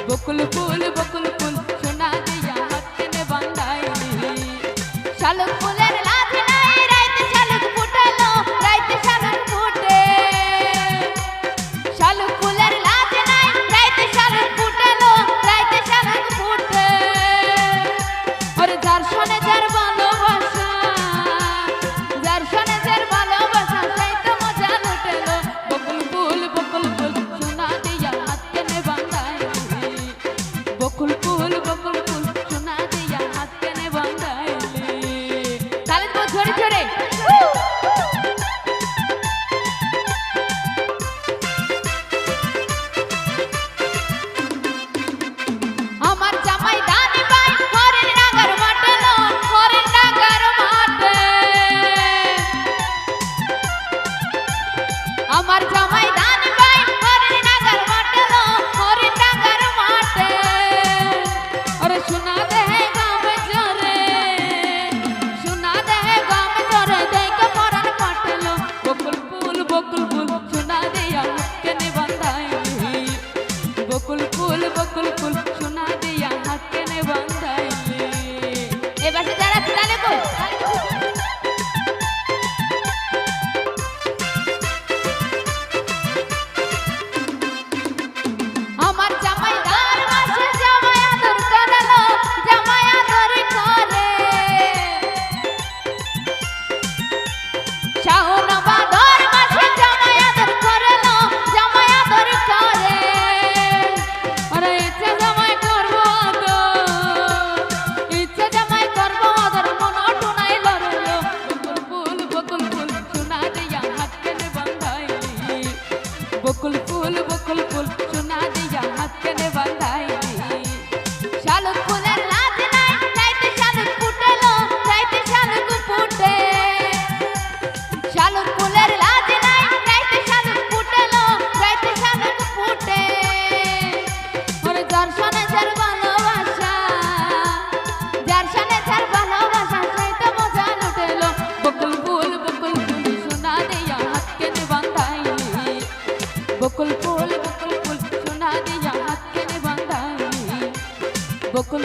বকুল ফুল সোনা দিয়া হাত কেনে বান্ধাইলি শালুক ফুলের লাজ নাই রাইতে শালুক ফুটালো রাইতে শালুক ফুটে শালুক ফুলের লাজ নাই রাইতে শালুক ফুটালো রাইতে শালুক ফুটে ওরে যার শোনে যার ভালোবাসা যার শোনে যার ভালোবাসা সেই তো মজা লুটেলো বকুল ফুল সোনা দিয়া হাত কেনে বান্ধাইলি বকুল ফুল সোনা দিয়া হাত কেনে বান্ধাইলি তালে তো ঝরে ঝরে আমার জামাই দানি পাই ঘরের ডাঙ্গার মাঠে ঘরের ডাঙ্গার মাঠে আমার জামাই দানি পাই ঘরের ডাঙ্গার মাঠে ঘরের ডাঙ্গার মাঠে ওরে সোনা দেহে গামে জরে সোনা দেহে গামে জরে দেখে পরাণ পাঠলো বকুল ফুল সোনা দিয়া হাত কেনে বান্ধাইলি বকুল ফুল সোনা দিয়া হাত কেনে বান্ধাইলি এবার যারা তালে কই আমার জামাই দার মাসে জামাই আদর করলো জামাই আদর করে শাওন বাদর মাসে জামাই আদর করলো জামাই আদর করে আরে ইচ্ছা জামাই করবো আদর ইচ্ছা জামাই করবো আদর মন টুনাই লড়লো বকুল ফুল সোনা দিয়া হাত কেনে বান্ধাইলি বকুল ফুল সোনা দিয়া হাত কেনে বান্ধাইলি শালুক ফুলের লাজ নাই রাইতে শালুক ফুটালো রাইতে শালুক ফুটে শালুক ফুলের লাজ নাই রাইতে শালুক ফুটালো রাইতে শালুক ফুটে ওরে যার শোনে যার ভালোবাসা যার শোনে যার ভালোবাসা সেই তো মজা লুটেলো বকুল ফুল সোনা দিয়া হাত কেনে বান্ধাইলি বকুল ফুল সোনা দিয়া হাত কেনে বান্ধাইলি বকুল